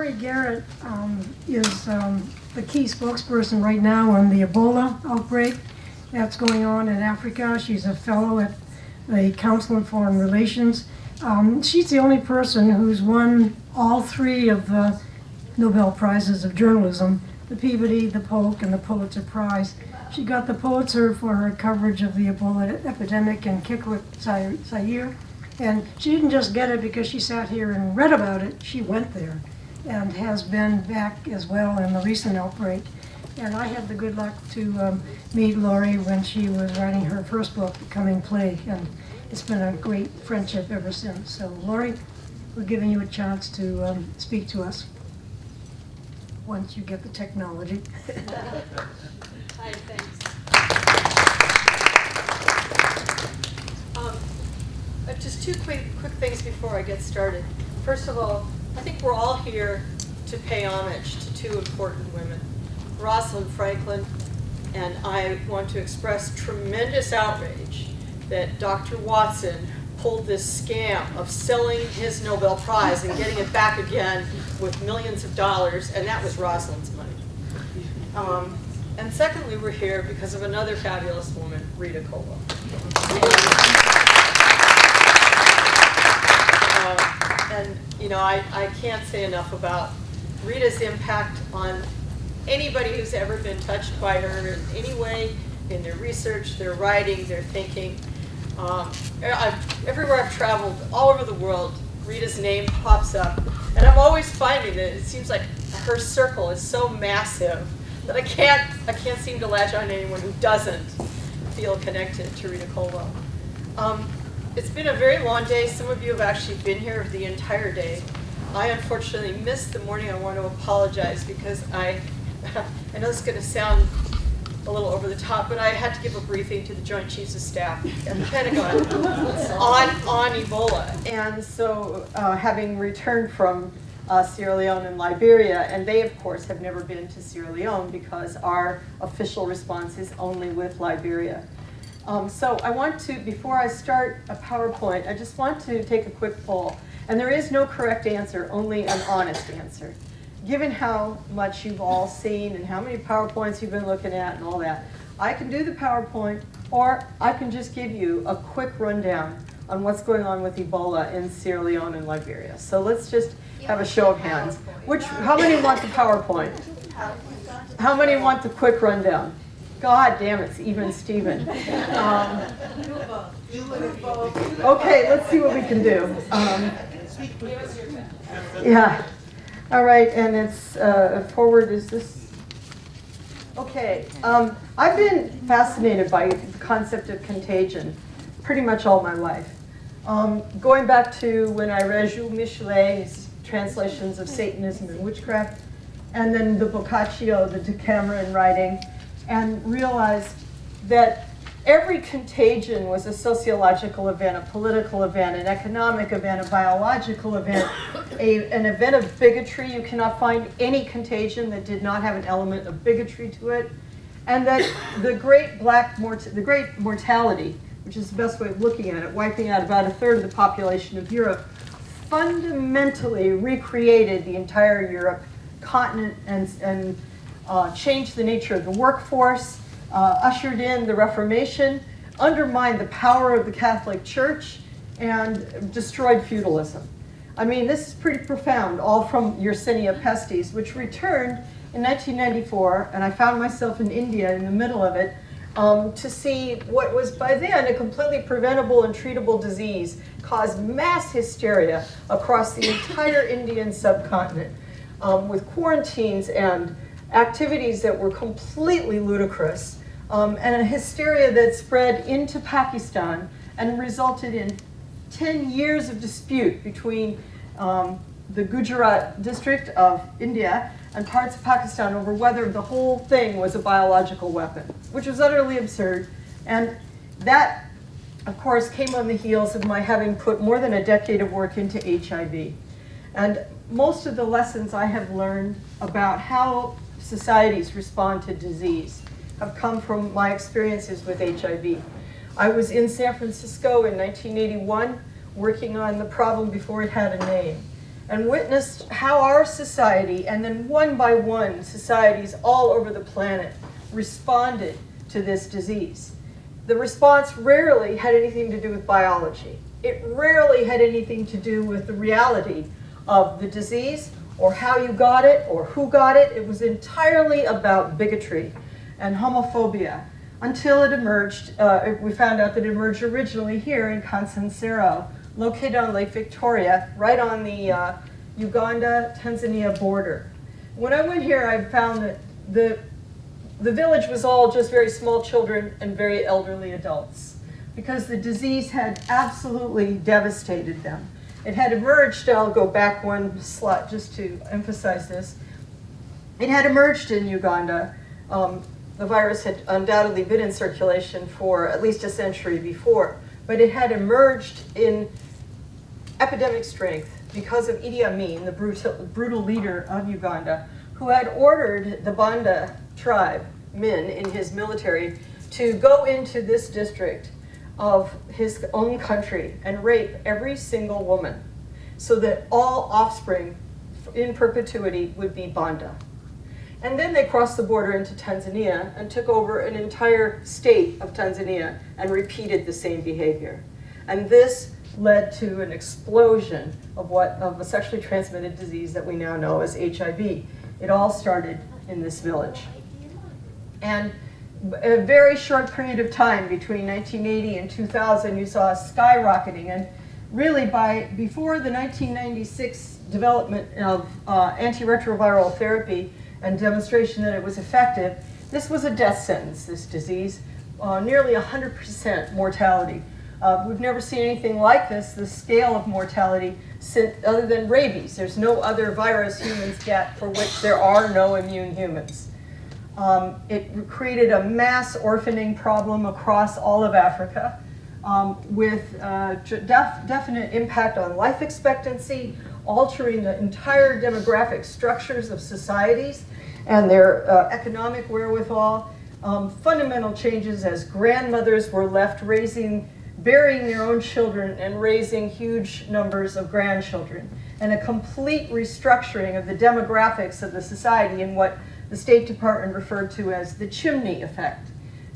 Laurie Garrett is the key spokesperson right now on the Ebola outbreak that's going on in Africa. She's a fellow at the Council on Foreign Relations. She's the only person who's won all three of the Nobel Prizes of Journalism, the Peabody, the Polk, and the Pulitzer Prize. She got the Pulitzer for her coverage of the Ebola epidemic in Kikwit, Zaire. And she didn't just get it because she sat here and read about it. She went there and has been back as well in the recent outbreak. And I had the good luck to meet Laurie when she was writing her first book, The Coming Plague, and it's been a great friendship ever since. So Laurie, we're giving you a chance to speak to us once you get the technology. Hi, thanks. Just two quick things before I get started. First of all, I think we're all here to pay homage to two important women, Rosalind Franklin, and I want to express tremendous outrage that Dr. Watson pulled this scam of selling his Nobel Prize and getting it back again with millions of dollars, and that was Rosalind's money. And secondly, we're here because of another fabulous woman, Rita Colwell. And you know, I can't say enough about Rita's impact on anybody who's ever been touched by her in any way, in their research, their writing, their thinking. Everywhere I've traveled, all over the world, Rita's name pops up. And I'm always finding that it seems like her circle is so massive that I can't seem to latch on to anyone who doesn't feel connected to Rita Colwell. It's been a very long day. Some of you have actually been here the entire day. I unfortunately missed the morning. I want to apologize because I know this is going to sound a little over the top, but I had to give a briefing to the Joint Chiefs of Staff at the Pentagon on Ebola. And so having returned from Sierra Leone and Liberia, and they of course have never been to Sierra Leone because our official response is only with Liberia. So I want to, before I start a PowerPoint, I just want to take a quick poll. And there is no correct answer, only an honest answer. Given how much you've all seen and how many PowerPoints you've been looking at and all that, I can do the PowerPoint, or I can just give you a quick rundown on what's going on with Ebola in Sierra Leone and Liberia. So let's just have a show of hands. How many want the PowerPoint? How many want the quick rundown? God damn, it's even Steven. Okay, let's see what we can do. Yeah. All right, and it's forward, is this? Okay. I've been fascinated by the concept of contagion pretty much all my life. Going back to when I read Jules Michelet's translations of Satanism and witchcraft, and then the Boccaccio, the Decameron writing, and realized that every contagion was a sociological event, a political event, an economic event, a biological event, an event of bigotry. You cannot find any contagion that did not have an element of bigotry to it. And that the great mortality, which is the best way of looking at it, wiping out about a third of the population of Europe, fundamentally recreated the entire Europe continent and changed the nature of the workforce, ushered in the Reformation, undermined the power of the Catholic Church, and destroyed feudalism. I mean, this is pretty profound, all from Yersinia pestis, which returned in 1994, and I found myself in India in the middle of it, to see what was by then a completely preventable and treatable disease cause mass hysteria across the entire Indian subcontinent, with quarantines and activities that were completely ludicrous, and a hysteria that spread into Pakistan and resulted in 10 years of dispute between the Gujarat district of India and parts of Pakistan over whether the whole thing was a biological weapon, which was utterly absurd. And that, of course, came on the heels of my having put more than a decade of work into HIV. And most of the lessons I have learned about how societies respond to disease have come from my experiences with HIV. I was in San Francisco in 1981 working on the problem before it had a name. and witnessed how our society, and then one by one, societies all over the planet responded to this disease. The response rarely had anything to do with biology. It rarely had anything to do with the reality of the disease or how you got it or who got it. It was entirely about bigotry and homophobia until it emerged. We found out that it emerged originally here in Kansansero, located on Lake Victoria, right on the Uganda-Tanzania border. When I went here, I found that the village was all just very small children and very elderly adults, because the disease had absolutely devastated them. It had emerged, I'll go back one slide just to emphasize this. It had emerged in Uganda. The virus had undoubtedly been in circulation for at least a century before, but it had emerged in epidemic strength because of Idi Amin, the brutal leader of Uganda, who had ordered the Banda tribe men in his military to go into this district of his own country and rape every single woman so that all offspring in perpetuity would be Banda. And then they crossed the border into Tanzania and took over an entire state of Tanzania and repeated the same behavior. And this led to an explosion of a sexually transmitted disease that we now know as HIV. It all started in this village. And a very short period of time between 1980 and 2000, you saw skyrocketing. And really before the 1996 development of antiretroviral therapy and demonstration that it was effective, this was a death sentence, this disease, nearly 100% mortality. We've never seen anything like this, the scale of mortality, other than rabies. There's no other virus humans get for which there are no immune humans. It created a mass orphaning problem across all of Africa with definite impact on life expectancy, altering the entire demographic structures of societies and their economic wherewithal, fundamental changes as grandmothers were left burying their own children and raising huge numbers of grandchildren, and a complete restructuring of the demographics of the society in what the State Department referred to as the chimney effect.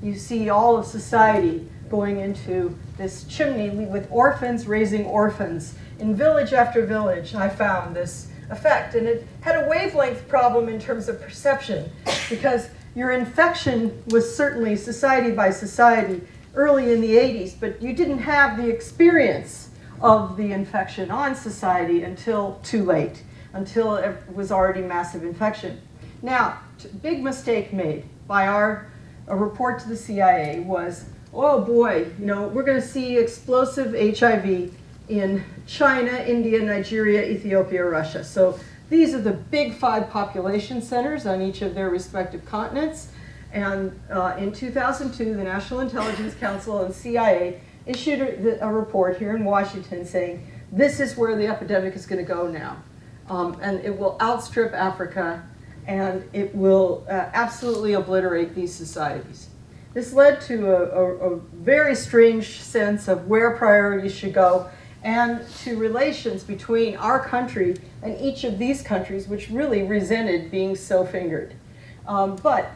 You see all of society going into this chimney with orphans raising orphans. In village after village, I found this effect, and it had a wavelength problem in terms of perception, because your infection was certainly society by society early in the 80s, but you didn't have the experience of the infection on society until too late, until it was already massive infection. Now, big mistake made by a report to the CIA was, oh boy, we're going to see explosive HIV in China, India, Nigeria, Ethiopia, Russia. So these are the big 5 population centers on each of their respective continents. And in 2002, the National Intelligence Council and CIA issued a report here in Washington saying, this is where the epidemic is going to go now. And it will outstrip Africa, and it will absolutely obliterate these societies. This led to a very strange sense of where priorities should go, and to relations between our country and each of these countries, which really resented being so fingered. But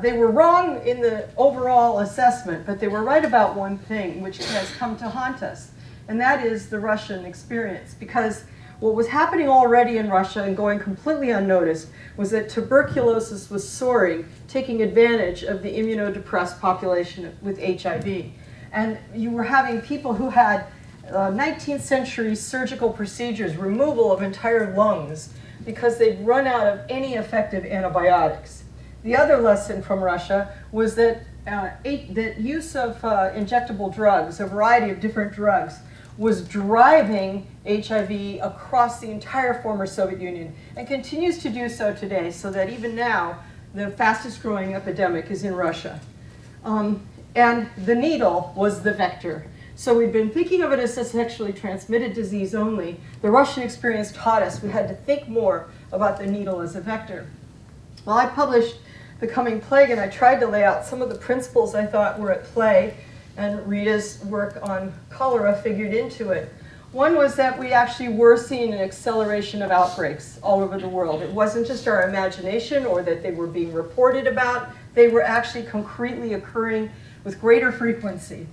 they were wrong in the overall assessment, but they were right about one thing, which has come to haunt us, and that is the Russian experience. Because what was happening already in Russia and going completely unnoticed was that tuberculosis was soaring, taking advantage of the immunodepressed population with HIV. And you were having people who had 19th century surgical procedures, removal of entire lungs, because they'd run out of any effective antibiotics. The other lesson from Russia was that the use of injectable drugs, a variety of different drugs, was driving HIV across the entire former Soviet Union, and continues to do so today, so that even now, the fastest growing epidemic is in Russia. And the needle was the vector. So we've been thinking of it as a sexually transmitted disease only. The Russian experience taught us we had to think more about the needle as a vector. Well, I published The Coming Plague, and I tried to lay out some of the principles I thought were at play, and Rita's work on cholera figured into it. One was that we actually were seeing an acceleration of outbreaks all over the world. It wasn't just our imagination or that they were being reported about. They were actually concretely occurring with greater frequency.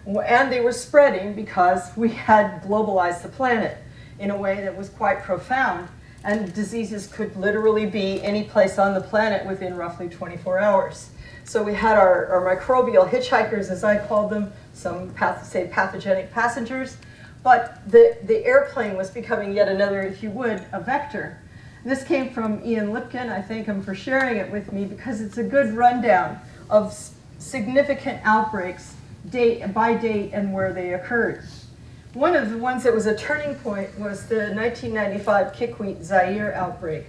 And they were spreading because we had globalized the planet in a way that was quite profound. And diseases could literally be any place on the planet within roughly 24 hours. So we had our microbial hitchhikers, as I called them, some say pathogenic passengers. But the airplane was becoming yet another, if you would, a vector. This came from Ian Lipkin. I thank him for sharing it with me because it's a good rundown of significant outbreaks, date by date, and where they occurred. One of the ones that was a turning point was the 1995 Kikwit Zaire outbreak.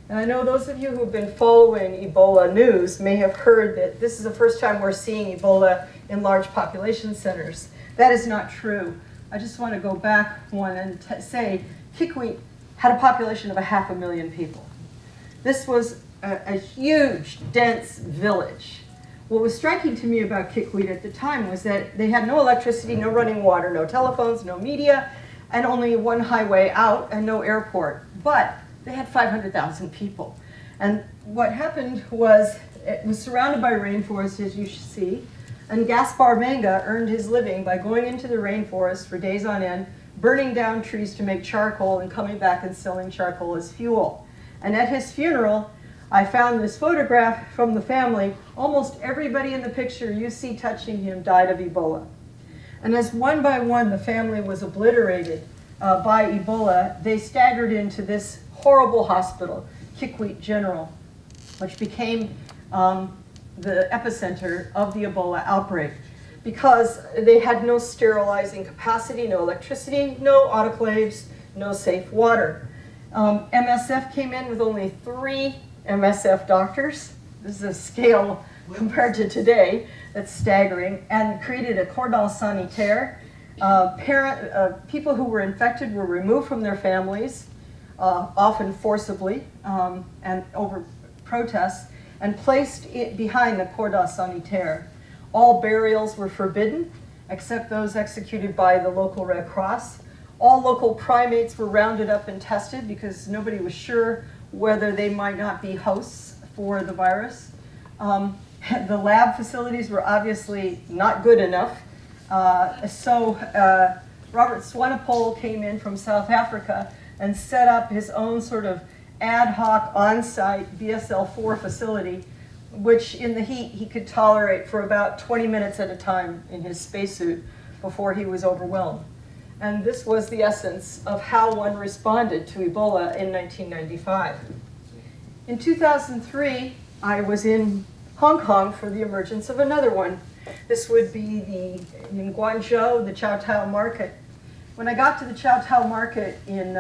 And I know those of you who have been following Ebola news may have heard that this is the first time we're seeing Ebola in large population centers. That is not true. I just want to go back one and say Kikwit had a population of 500,000 people. This was a huge, dense village. What was striking to me about Kikwit at the time was that they had no electricity, no running water, no telephones, no media, and only one highway out and no airport. But they had 500,000 people. And what happened was it was surrounded by rainforest, as you see, and Gaspar Manga earned his living by going into the rainforest for days on end, burning down trees to make charcoal and coming back and selling charcoal as fuel. And at his funeral, I found this photograph from the family. Almost everybody in the picture you see touching him died of Ebola. And as one by one the family was obliterated by Ebola, they staggered into this horrible hospital, Kikwit General, which became the epicenter of the Ebola outbreak because they had no sterilizing capacity, no electricity, no autoclaves, no safe water. MSF came in with only 3 MSF doctors. This is a scale compared to today that's staggering, and created a cordon sanitaire. People who were infected were removed from their families, often forcibly and over protests, and placed behind the cordon sanitaire. All burials were forbidden, except those executed by the local Red Cross. All local primates were rounded up and tested because nobody was sure whether they might not be hosts for the virus. The lab facilities were obviously not good enough. So Robert Swanepoel came in from South Africa and set up his own sort of ad hoc on-site BSL-4 facility, which in the heat he could tolerate for about 20 minutes at a time in his spacesuit before he was overwhelmed. And this was the essence of how one responded to Ebola in 1995. In 2003, I was in Hong Kong for the emergence of another one. This would be in Guangzhou, the Chow Tai market. When I got to the Chow Tai market in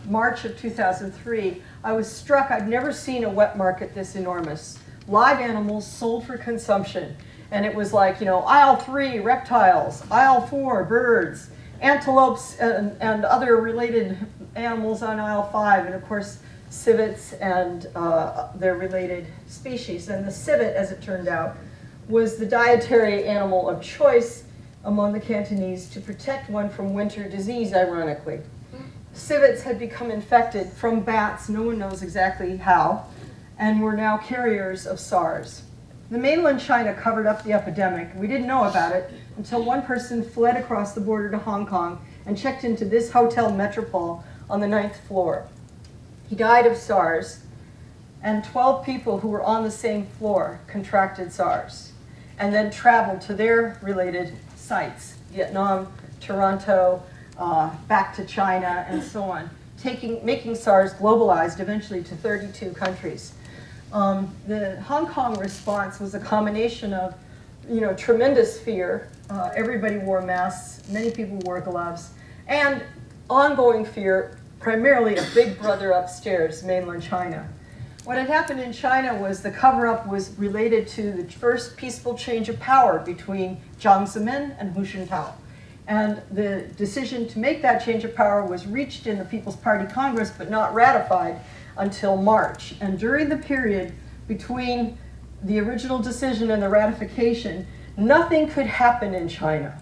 March of 2003, I was struck. I'd never seen a wet market this enormous. Live animals sold for consumption. And it was like, aisle 3, reptiles, aisle 4, birds, antelopes and other related animals on aisle 5, and of course, civets and their related species. And the civet, as it turned out, was the dietary animal of choice among the Cantonese to protect one from winter disease, ironically. Civets had become infected from bats, no one knows exactly how, and were now carriers of SARS. The mainland China covered up the epidemic. We didn't know about it until one person fled across the border to Hong Kong and checked into this hotel Metropole on the 9th floor. He died of SARS, and 12 people who were on the same floor contracted SARS, and then traveled to their related sites, Vietnam, Toronto, back to China, and so on, making SARS globalized eventually to 32 countries. The Hong Kong response was a combination of, tremendous fear. Everybody wore masks, many people wore gloves, and ongoing fear, primarily a big brother upstairs, mainland China. What had happened in China was the cover-up was related to the first peaceful change of power between Jiang Zemin and Hu Jintao. And the decision to make that change of power was reached in the People's Party Congress, but not ratified until March. And during the period between the original decision and the ratification, nothing could happen in China.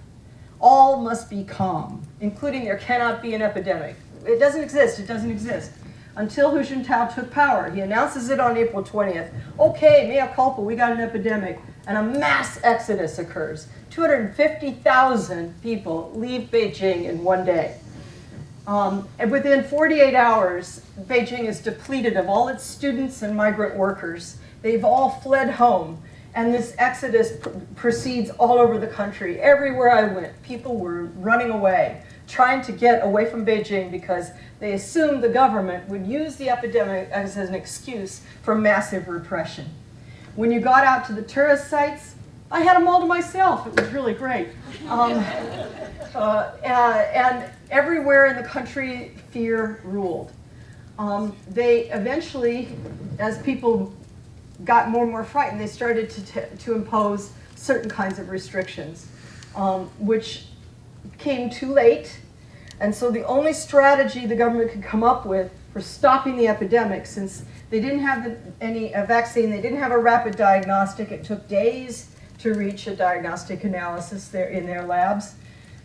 all must be calm, including there cannot be an epidemic. It doesn't exist, it doesn't exist. Until Hu Jintao took power. He announces it on April 20th. Okay, mea culpa, we got an epidemic. And a mass exodus occurs. 250,000 people leave Beijing in one day. And within 48 hours, Beijing is depleted of all its students and migrant workers. They've all fled home. And this exodus proceeds all over the country. Everywhere I went, people were running away, trying to get away from Beijing because they assumed the government would use the epidemic as an excuse for massive repression. When you got out to the tourist sites, I had them all to myself. It was really great. And everywhere in the country, fear ruled. They eventually, as people got more and more frightened, they started to impose certain kinds of restrictions, which came too late. And so the only strategy the government could come up with for stopping the epidemic, since they didn't have any vaccine, they didn't have a rapid diagnostic, it took days to reach a diagnostic analysis there in their labs.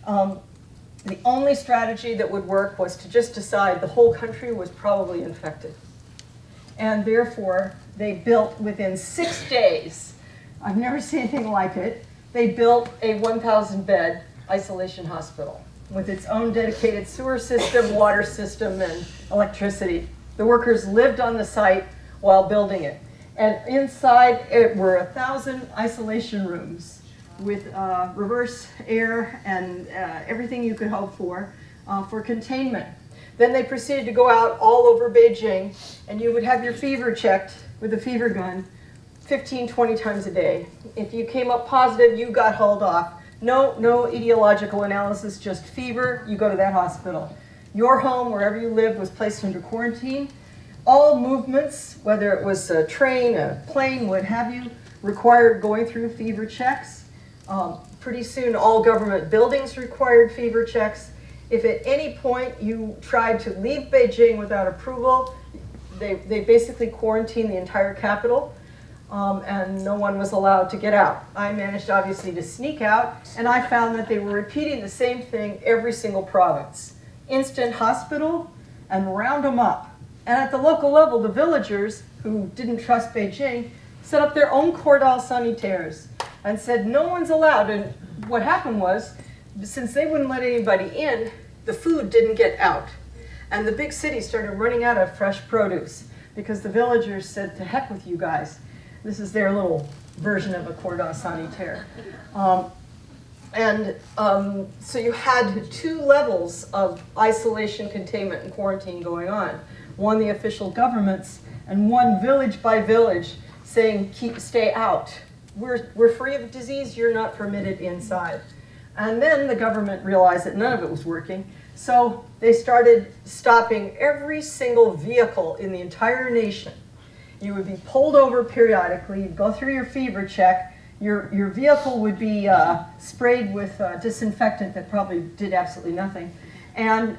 The only strategy that would work was to just decide the whole country was probably infected. And therefore, they built within 6 days, I've never seen anything like it, they built a 1,000-bed isolation hospital with its own dedicated sewer system, water system, and electricity. The workers lived on the site while building it. And inside it were 1,000 isolation rooms with reverse air and everything you could hope for containment. Then they proceeded to go out all over Beijing, and you would have your fever checked with a fever gun 15, 20 times a day. If you came up positive, you got hauled off. No etiological analysis, just fever, you go to that hospital. Your home, wherever you lived, was placed under quarantine. All movements, whether it was a train, a plane, what have you, required going through fever checks. Pretty soon, all government buildings required fever checks. If at any point you tried to leave Beijing without approval, they basically quarantined the entire capital. And no one was allowed to get out. I managed, obviously, to sneak out, and I found that they were repeating the same thing every single province. Instant hospital, and round them up. And at the local level, the villagers, who didn't trust Beijing, set up their own cordons sanitaires and said no one's allowed. And what happened was, since they wouldn't let anybody in, the food didn't get out. And the big cities started running out of fresh produce because the villagers said, to heck with you guys. This is their little version of a cordon sanitaire. So you had two levels of isolation, containment, and quarantine going on. One, the official governments, and one village by village saying, stay out. We're free of disease, you're not permitted inside. And then the government realized that none of it was working, so they started stopping every single vehicle in the entire nation. You would be pulled over periodically, you'd go through your fever check, your vehicle would be sprayed with disinfectant that probably did absolutely nothing, and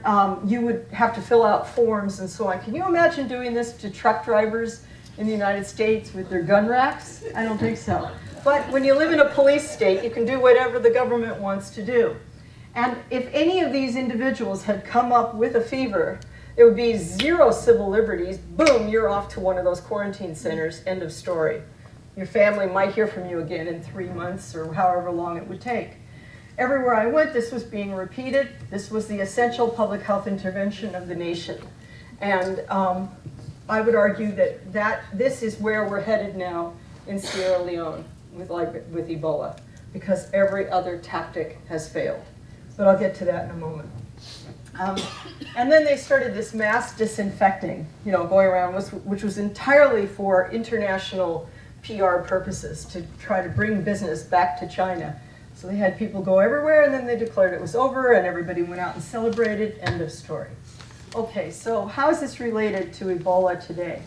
you would have to fill out forms and so on. Can you imagine doing this to truck drivers in the United States with their gun racks? I don't think so. But when you live in a police state, you can do whatever the government wants to do. And if any of these individuals had come up with a fever, there would be zero civil liberties. Boom, you're off to one of those quarantine centers, end of story. Your family might hear from you again in 3 months or however long it would take. Everywhere I went, this was being repeated. This was the essential public health intervention of the nation. And I would argue that this is where we're headed now in Sierra Leone with Ebola, because every other tactic has failed. But I'll get to that in a moment. And then they started this mass disinfecting, going around, which was entirely for international PR purposes, to try to bring business back to China. So they had people go everywhere, and then they declared it was over, and everybody went out and celebrated, end of story. Okay, so how is this related to Ebola today?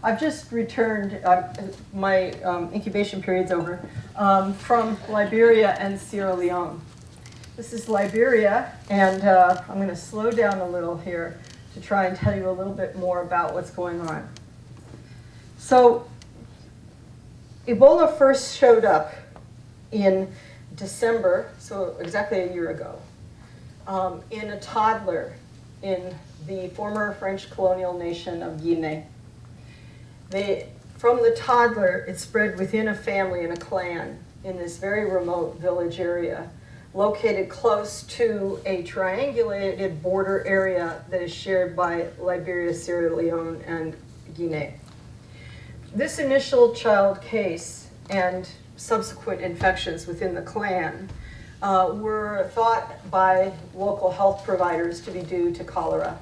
I've just returned, my incubation period's over, from Liberia and Sierra Leone. This is Liberia, and I'm going to slow down a little here to try and tell you a little bit more about what's going on. So Ebola first showed up in December, so exactly a year ago, in a toddler in the former French colonial nation of Guinea. From the toddler, it spread within a family and a clan in this very remote village area, located close to a triangulated border area that is shared by Liberia, Sierra Leone, and Guinea. This initial child case and subsequent infections within the clan were thought by local health providers to be due to cholera.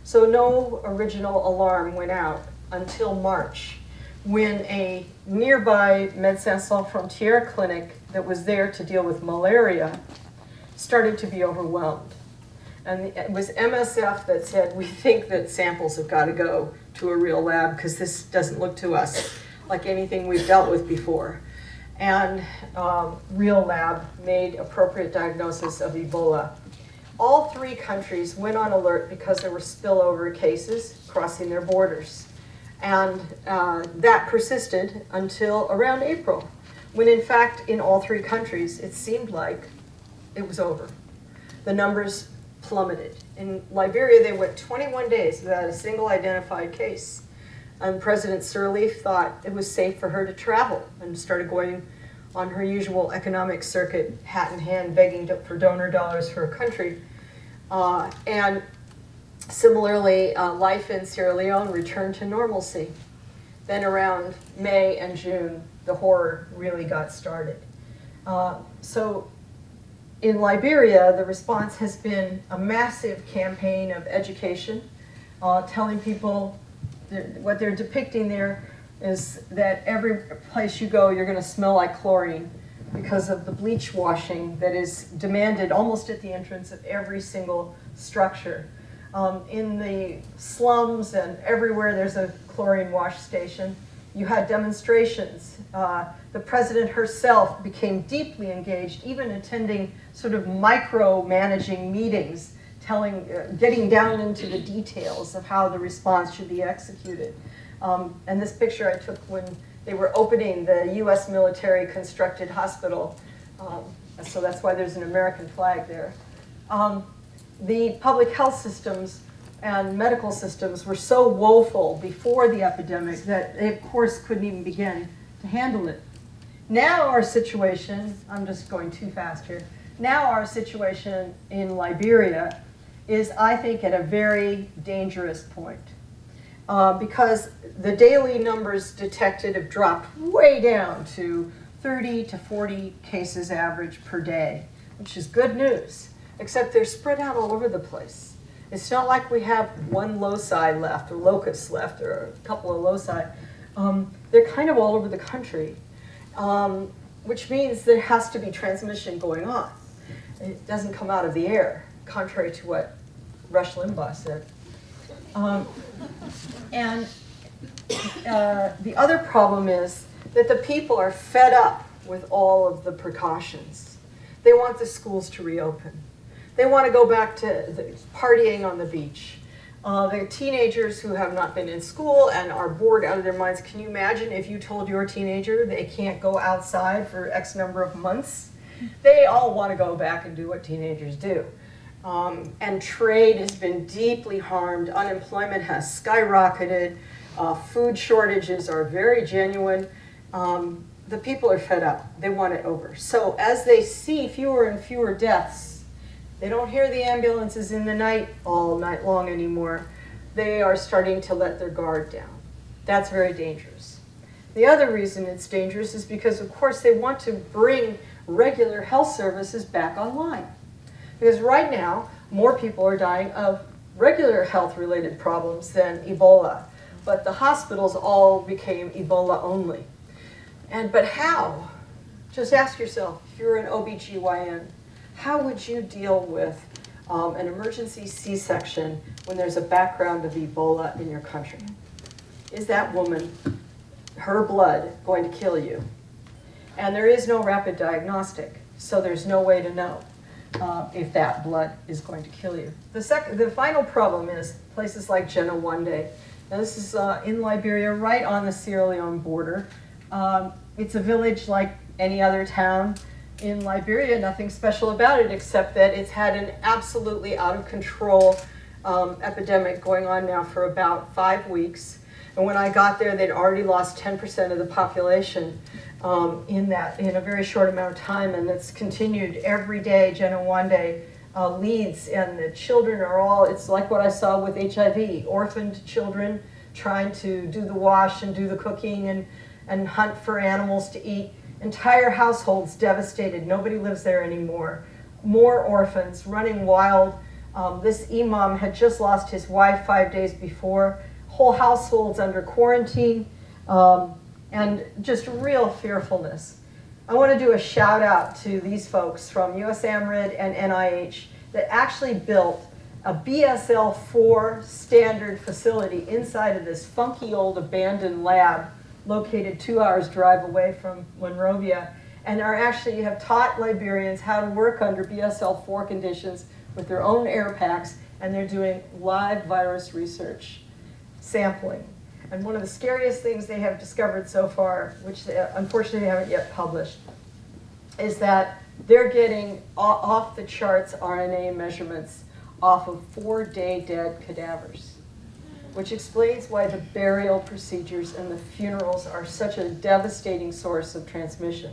So no original alarm went out until March, when a nearby Médecins Sans Frontières clinic that was there to deal with malaria started to be overwhelmed. And it was MSF that said, we think that samples have got to go to a real lab because this doesn't look to us like anything we've dealt with before. And real lab made appropriate diagnosis of Ebola. All three countries went on alert because there were spillover cases crossing their borders. And that persisted until around April, when in fact in all three countries it seemed like it was over. The numbers plummeted. In Liberia they went 21 days without a single identified case. And President Sirleaf thought it was safe for her to travel and started going on her usual economic circuit, hat in hand, begging for donor dollars for her country. And similarly, life in Sierra Leone returned to normalcy. Then around May and June, the horror really got started. So in Liberia, the response has been a massive campaign of education, telling people what they're depicting there is that every place you go, you're going to smell like chlorine because of the bleach washing that is demanded almost at the entrance of every single structure. In the slums and everywhere there's a chlorine wash station. You had demonstrations. The president herself became deeply engaged, even attending sort of micro-managing meetings, getting down into the details of how the response should be executed. And this picture I took when they were opening the U.S. military constructed hospital. So that's why there's an American flag there. The public health systems and medical systems were so woeful before the epidemic that they, of course, couldn't even begin to handle it. Now our situation, I'm just going too fast here, now our situation in Liberia is, I think, at a very dangerous point. Because the daily numbers detected have dropped way down to 30 to 40 cases average per day, which is good news, except they're spread out all over the place. It's not like we have one loci left, or locus left, or a couple of loci. They're kind of all over the country, which means there has to be transmission going on. It doesn't come out of the air, contrary to what Rush Limbaugh said. And the other problem is that the people are fed up with all of the precautions. They want the schools to reopen. They want to go back to partying on the beach. The teenagers who have not been in school and are bored out of their minds, can you imagine if you told your teenager they can't go outside for X number of months? They all want to go back and do what teenagers do. And trade has been deeply harmed. Unemployment has skyrocketed. Food shortages are very genuine. The people are fed up. They want it over. So as they see fewer and fewer deaths, they don't hear the ambulances in the night all night long anymore. They are starting to let their guard down. That's very dangerous. The other reason it's dangerous is because, of course, they want to bring regular health services back online. Because right now, more people are dying of regular health-related problems than Ebola. But the hospitals all became Ebola only. But how? Just ask yourself, if you're an OBGYN, how would you deal with an emergency C-section when there's a background of Ebola in your country? Is that woman, her blood, going to kill you? And there is no rapid diagnostic, so there's no way to know if that blood is going to kill you. The final problem is places like Genowande. Now this is in Liberia, right on the Sierra Leone border. It's a village like any other town. in Liberia, nothing special about it except that it's had an absolutely out of control epidemic going on now for about 5 weeks. And when I got there, they'd already lost 10% of the population in a very short amount of time, and it's continued every day. Jenna Wande leads, and the children are all, it's like what I saw with HIV, orphaned children trying to do the wash and do the cooking and hunt for animals to eat. Entire households devastated. Nobody lives there anymore. More orphans running wild. This imam had just lost his wife 5 days before. Whole households under quarantine, and just real fearfulness. I want to do a shout out to these folks from USAMRIID and NIH that actually built a BSL-4 standard facility inside of this funky old abandoned lab located 2 hours drive away from Monrovia, and you have taught Liberians how to work under BSL-4 conditions with their own air packs, and they're doing live virus research, sampling. And one of the scariest things they have discovered so far, which they, unfortunately they haven't yet published, is that they're getting off the charts RNA measurements off of 4-day dead cadavers, which explains why the burial procedures and the funerals are such a devastating source of transmission.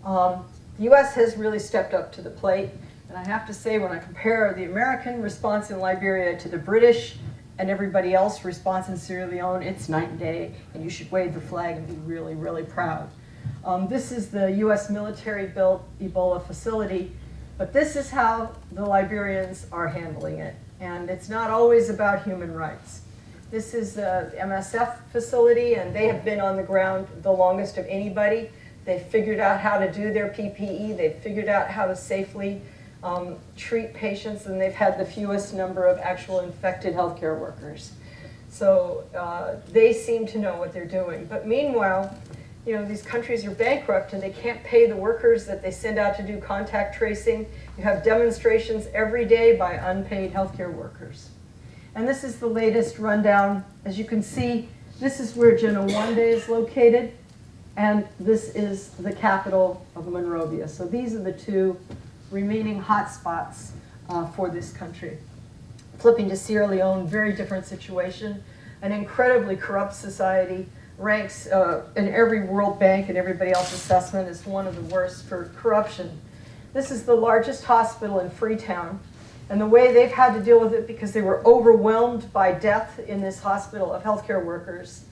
The US has really stepped up to the plate, and I have to say, when I compare the American response in Liberia to the British and everybody else response in Sierra Leone, it's night and day, and you should wave the flag and be really, really proud. This is the US military-built Ebola facility, but this is how the Liberians are handling it. And it's not always about human rights. This is the MSF facility, and they have been on the ground the longest of anybody. They've figured out how to do their PPE. They've figured out how to safely treat patients, and they've had the fewest number of actual infected healthcare workers. So they seem to know what they're doing. But meanwhile, you know, these countries are bankrupt and they can't pay the workers that they send out to do contact tracing. You have demonstrations every day by unpaid healthcare workers. And this is the latest rundown. As you can see, this is where Jenna Wande is located, and this is the capital of Monrovia. So these are the two remaining hotspots for this country. Flipping to Sierra Leone, very different situation. An incredibly corrupt society, ranks in every World Bank and everybody else's assessment as one of the worst for corruption. This is the largest hospital in Freetown, and the way they've had to deal with it, because they were overwhelmed by death in this hospital of healthcare workers,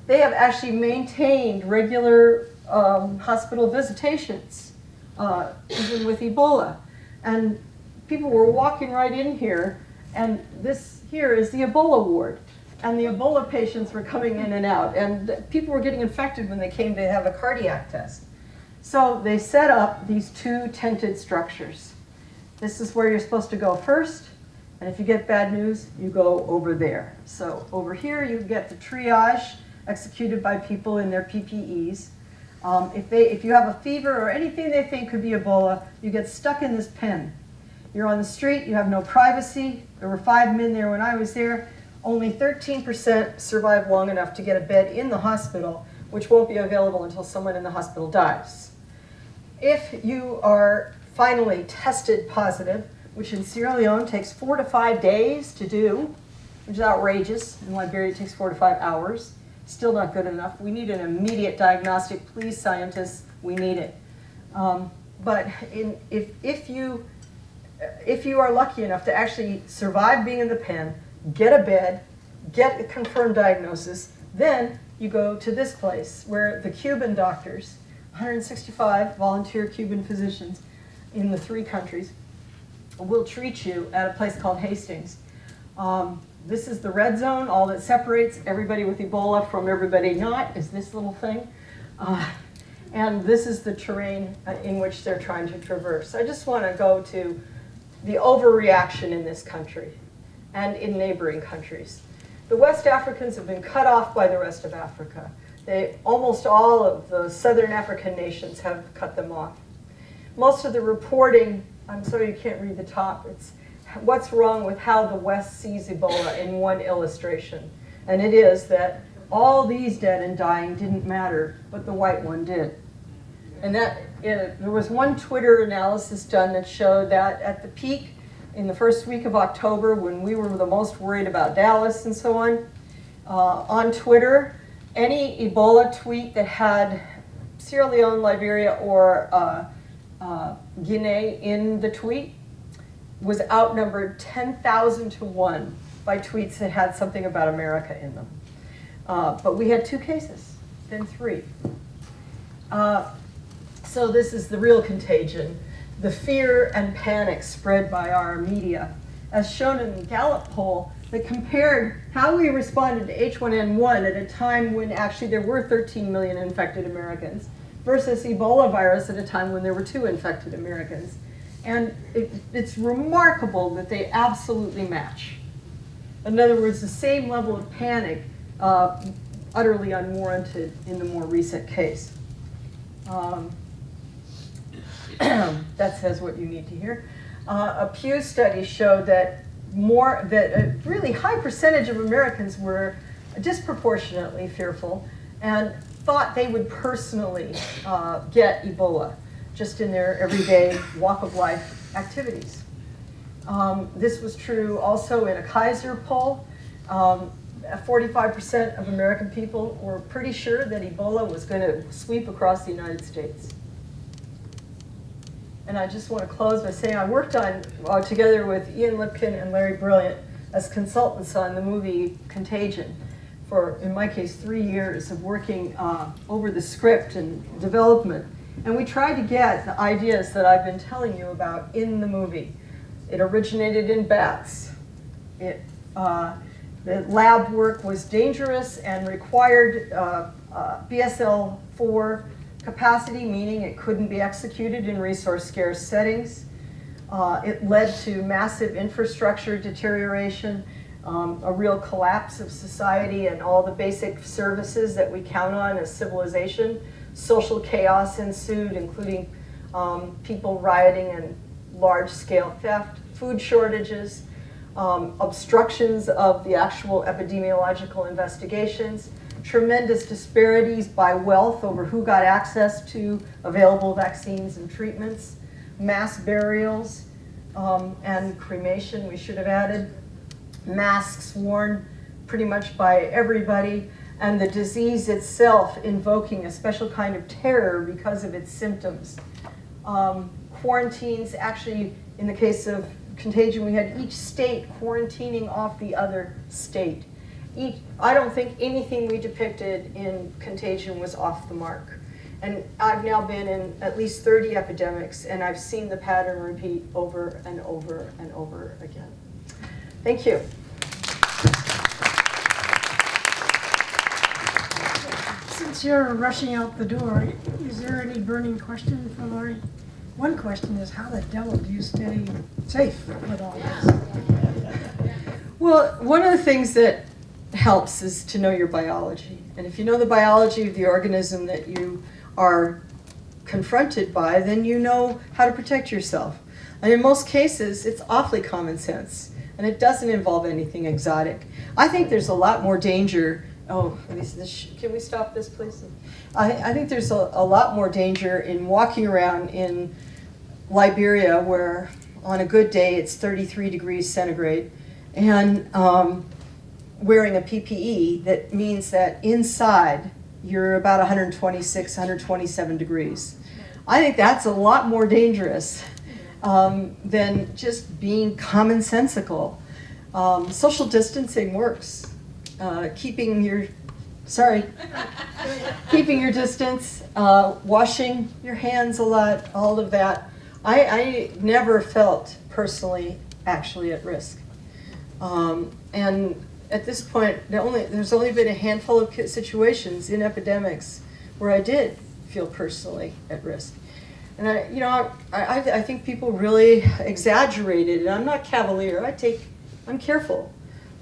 they have actually maintained regular hospital visitations, even with Ebola. And people were walking right in here, and this here is the Ebola ward. And the Ebola patients were coming in and out, and people were getting infected when they came to have a cardiac test. So they set up these two tented structures. This is where you're supposed to go first, and if you get bad news, you go over there. So over here, you get the triage executed by people in their PPEs. If you have a fever or anything they think could be Ebola, you get stuck in this pen. You're on the street, you have no privacy. There were 5 men there when I was there. Only 13% survive long enough to get a bed in the hospital, which won't be available until someone in the hospital dies. If you are finally tested positive, which in Sierra Leone takes 4 to 5 days to do, which is outrageous. In Liberia, it takes 4 to 5 hours. Still not good enough. We need an immediate diagnostic. Please, scientists, we need it. But if you are lucky enough to actually survive being in the pen, get a bed, get a confirmed diagnosis, then you go to this place where the Cuban doctors, 165 volunteer Cuban physicians in the 3 countries, will treat you at a place called Hastings. This is the red zone. All that separates everybody with Ebola from everybody not is this little thing. And this is the terrain in which they're trying to traverse. I just want to go to the overreaction in this country and in neighboring countries. The West Africans have been cut off by the rest of Africa. Almost all of the southern African nations have cut them off. Most of the reporting, I'm sorry you can't read the top, it's what's wrong with how the West sees Ebola in one illustration. And it is that all these dead and dying didn't matter, but the white one did. And there was one Twitter analysis done that showed that at the peak in the first week of October, when we were the most worried about Dallas and so on Twitter, any Ebola tweet that had Sierra Leone, Liberia, or Guinea in the tweet was outnumbered 10,000 to 1 by tweets that had something about America in them. But we had 2 cases, then 3. So this is the real contagion, the fear and panic spread by our media, as shown in the Gallup poll that compared how we responded to H1N1 at a time when actually there were 13 million infected Americans versus Ebola virus at a time when there were 2 infected Americans. And it's remarkable that they absolutely match. In other words, the same level of panic, utterly unwarranted in the more recent case. That says what you need to hear. A Pew study showed that a really high percentage of Americans were disproportionately fearful and thought they would personally get Ebola just in their everyday walk of life activities. This was true also in a Kaiser poll. 45% of American people were pretty sure that Ebola was going to sweep across the United States. And I just want to close by saying I worked on, together with Ian Lipkin and Larry Brilliant, as consultants on the movie Contagion for, in my case, 3 years of working over the script and development. And we tried to get the ideas that I've been telling you about in the movie. It originated in bats. The lab work was dangerous and required BSL-4 capacity, meaning it couldn't be executed in resource-scarce settings. It led to massive infrastructure deterioration, a real collapse of society and all the basic services that we count on as civilization. Social chaos ensued, including people rioting and large-scale theft, food shortages, obstructions of the actual epidemiological investigations, tremendous disparities by wealth over who got access to available vaccines and treatments, mass burials and cremation, we should have added, masks worn pretty much by everybody, and the disease itself invoking a special kind of terror because of its symptoms. Quarantines, actually, in the case of Contagion, we had each state quarantining off the other state. I don't think anything we depicted in Contagion was off the mark. And I've now been in at least 30 epidemics, and I've seen the pattern repeat over and over and over again. Thank you. Since you're rushing out the door, is there any burning question for Laurie? One question is, how the devil do you stay safe with all this? Well, one of the things that helps is to know your biology. And if you know the biology of the organism that you are confronted by, then you know how to protect yourself. And in most cases, it's awfully common sense. And it doesn't involve anything exotic. I think there's a lot more danger. Oh, can we stop this, please? I think there's a lot more danger in walking around in Liberia, where on a good day it's 33 degrees centigrade, and wearing a PPE that means that inside you're about 126, 127 degrees. I think that's a lot more dangerous than just being commonsensical. Social distancing works. Keeping your distance, washing your hands a lot, all of that. I never felt personally actually at risk. And at this point, there's only been a handful of situations in epidemics where I did feel personally at risk. And I think people really exaggerated, and I'm not cavalier, I'm careful.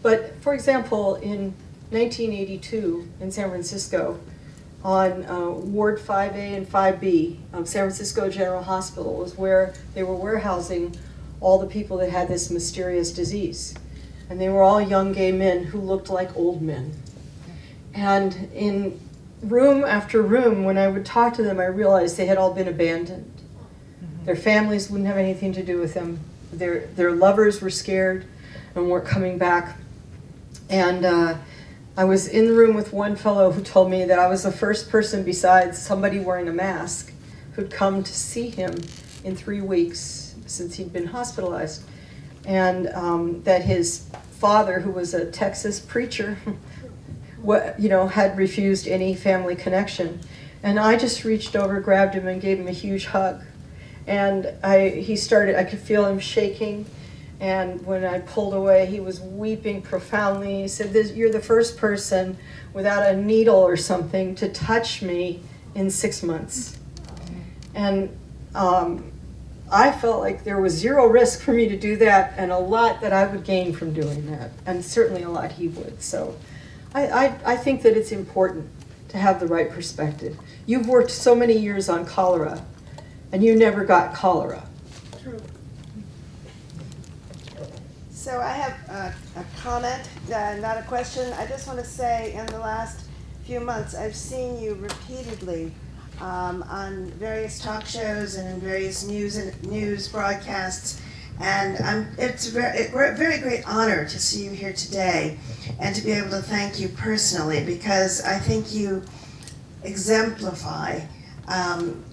But for example, in 1982 in San Francisco, on Ward 5A and 5B of San Francisco General Hospital was where they were warehousing all the people that had this mysterious disease. And they were all young gay men who looked like old men. And in room after room, when I would talk to them, I realized they had all been abandoned. Their families wouldn't have anything to do with them. Their lovers were scared and weren't coming back. And I was in the room with one fellow who told me that I was the first person besides somebody wearing a mask who'd come to see him in 3 weeks since he'd been hospitalized. And that his father, who was a Texas preacher, had refused any family connection. And I just reached over, grabbed him, and gave him a huge hug. And I could feel him shaking. And when I pulled away, he was weeping profoundly. He said, "You're the first person without a needle or something to touch me in 6 months." And I felt like there was zero risk for me to do that, and a lot that I would gain from doing that, and certainly a lot he would. So I think that it's important to have the right perspective. You've worked so many years on cholera, and you never got cholera. True. So I have a comment, not a question. I just want to say in the last few months, I've seen you repeatedly on various talk shows and in various news broadcasts. And it's a very great honor to see you here today and to be able to thank you personally, because I think you exemplify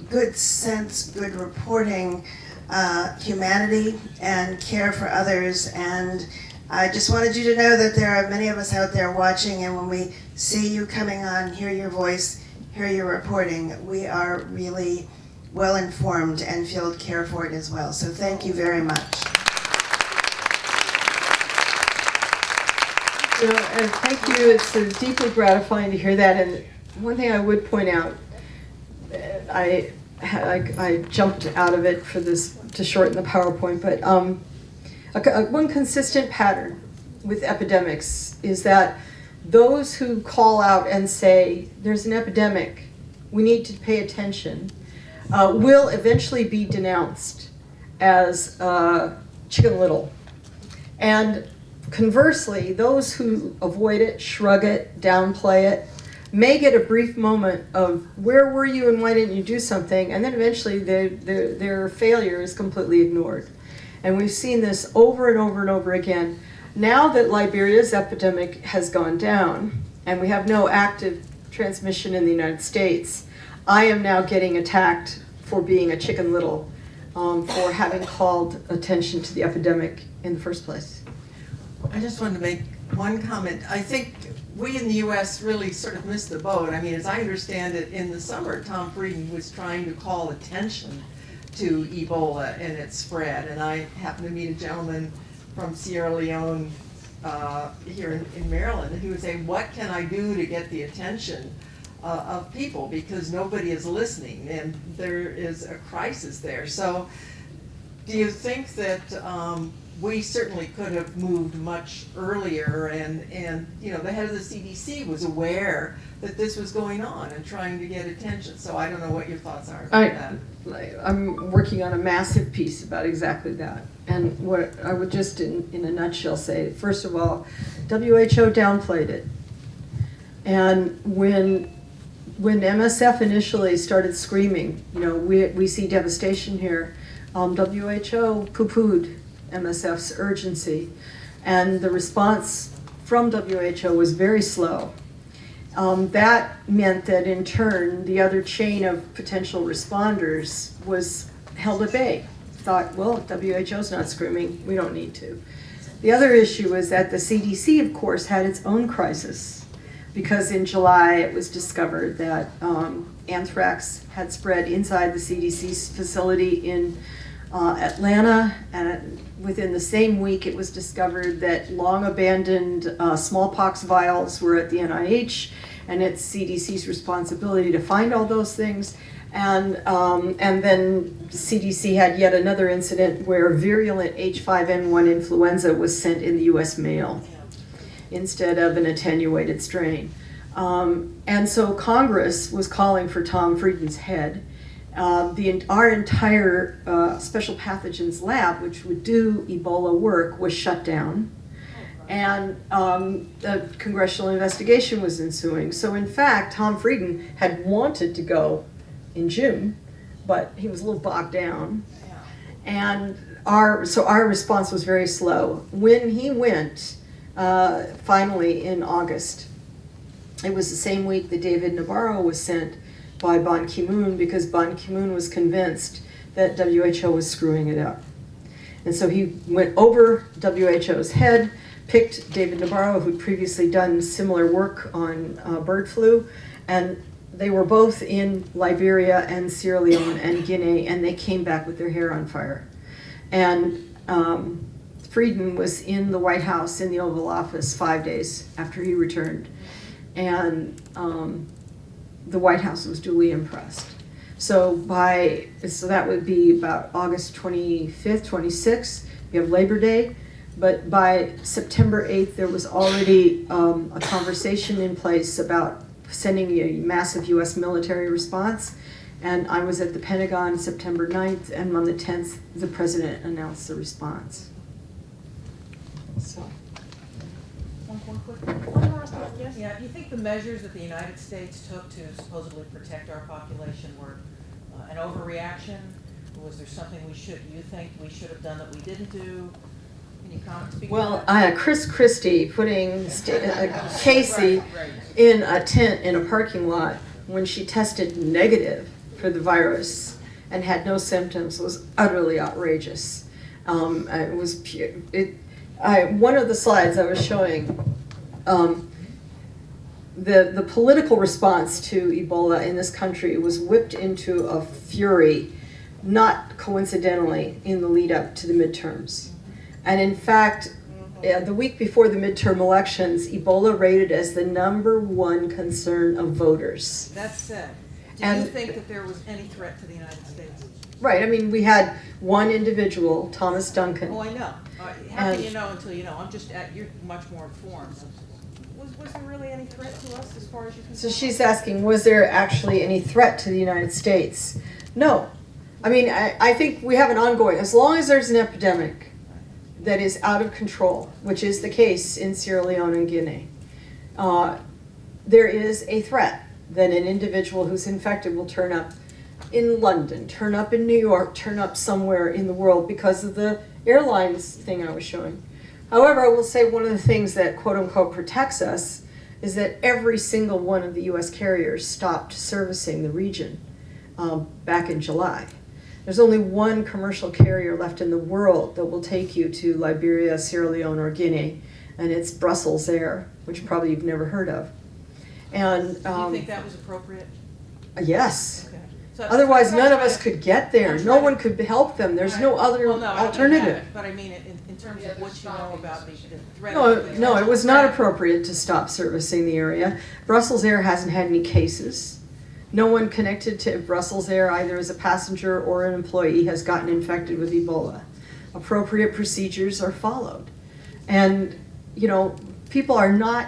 good sense, good reporting, humanity, and care for others. And I just wanted you to know that there are many of us out there watching, and when we see you coming on, hear your voice, hear your reporting, we are really well informed and feel cared for it as well. So thank you very much. And thank you. It's deeply gratifying to hear that. And one thing I would point out, I jumped out of it for this to shorten the PowerPoint, but one consistent pattern with epidemics is that those who call out and say, "There's an epidemic, we need to pay attention," will eventually be denounced as Chicken Little. And conversely, those who avoid it, shrug it, downplay it, may get a brief moment of, "Where were you and why didn't you do something?" And then eventually their failure is completely ignored. And we've seen this over and over and over again. Now that Liberia's epidemic has gone down and we have no active transmission in the United States, I am now getting attacked for being a Chicken Little, for having called attention to the epidemic in the first place. I just wanted to make one comment. I think we in the U.S. really sort of missed the boat. I mean, as I understand it, in the summer, Tom Frieden was trying to call attention to Ebola and its spread. And I happened to meet a gentleman from Sierra Leone here in Maryland, and he was saying, "What can I do to get the attention of people, because nobody is listening and there is a crisis there." So do you think that we certainly could have moved much earlier, and the head of the CDC was aware that this was going on and trying to get attention. So I don't know what your thoughts are about that. I'm working on a massive piece about exactly that. And what I would just in a nutshell say, first of all, WHO downplayed it. And when MSF initially started screaming, we see devastation here, WHO poo-pooed MSF's urgency, and the response from WHO was very slow. That meant that in turn, the other chain of potential responders was held at bay. Thought, well, if WHO's not screaming, we don't need to. The other issue is that the CDC, of course, had its own crisis, because in July it was discovered that anthrax had spread inside the CDC's facility in Atlanta, and within the same week it was discovered that long abandoned smallpox vials were at the NIH, and it's CDC's responsibility to find all those things. And then CDC had yet another incident where virulent H5N1 influenza was sent in the US mail instead of an attenuated strain. And so Congress was calling for Tom Frieden's head. Our entire special pathogens lab, which would do Ebola work, was shut down. And the congressional investigation was ensuing. So in fact, Tom Frieden had wanted to go in June, but he was a little bogged down. And our response was very slow. When he went, finally in August, it was the same week that David Nabarro was sent by Ban Ki-moon, because Ban Ki-moon was convinced that WHO was screwing it up. And so he went over WHO's head, picked David Nabarro, who'd previously done similar work on bird flu, and they were both in Liberia and Sierra Leone and Guinea, and they came back with their hair on fire. And Frieden was in the White House in the Oval Office 5 days after he returned. And the White House was duly impressed. So that would be about August 25th, 26th, we have Labor Day. But by September 8th, there was already a conversation in place about sending a massive US military response. And I was at the Pentagon September 9th, and on the 10th, the president announced the response. So. One last one, yes? Yeah, do you think the measures that the United States took to supposedly protect our population were an overreaction? Or was there something you think we should have done that we didn't do? Can you speak Well, to that? Chris Christie putting Casey in a tent in a parking lot when she tested negative for the virus and had no symptoms was utterly outrageous. It was one of the slides I was showing, the political response to Ebola in this country was whipped into a fury, not coincidentally, in the lead up to the midterms. And in fact, the week before the midterm elections, Ebola rated as the #1 concern of voters. That said, do And- you think that there was any threat to the United States? Right, I mean, we had one individual, Thomas Duncan. Oh, I know. How And- can you know until you know? You're much more informed. Was there really any threat to us as far as you can So tell? she's asking, was there actually any threat to the United States? No. I mean, I think we have an ongoing, as long as there's an epidemic that is out of control, which is the case in Sierra Leone and Guinea, there is a threat that an individual who's infected will turn up in London, turn up in New York, turn up somewhere in the world because of the airlines thing I was showing. However, I will say one of the things that quote unquote protects us is that every single one of the US carriers stopped servicing the region back in July. There's only one commercial carrier left in the world that will take you to Liberia, Sierra Leone, or Guinea, and it's Brussels Air, which probably you've never heard of. And Do you think that was appropriate? yes. Okay. So Otherwise, that's what none I'm of us trying to- could get there. I'm No trying one to- could help them. There's Right. no other Well, no, I don't alternative. have it, but I mean, in terms of what you know about the threat. No, it was not appropriate to stop servicing the area. Brussels Air hasn't had any cases. No one connected to Brussels Air, either as a passenger or an employee, has gotten infected with Ebola. Appropriate procedures are followed. And, you know, people are not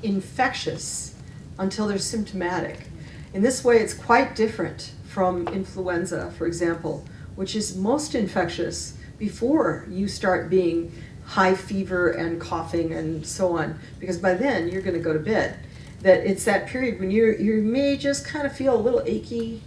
infectious until they're symptomatic. In this way, it's quite different from influenza, for example, which is most infectious before you start being high fever and coughing and so on, because by then you're going to go to bed. That it's that period when you may just kind of feel a little achy,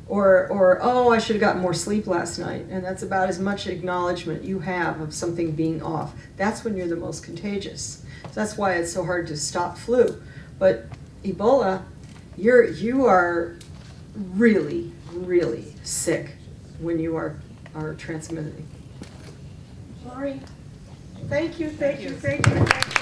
or oh, I should have gotten more sleep last night, and that's about as much acknowledgement you have of something being off. That's when you're the most contagious. So that's why it's so hard to stop flu. But Ebola, you are really, really sick when you are transmitting. Laurie? Thank you. Thank you. Thank you.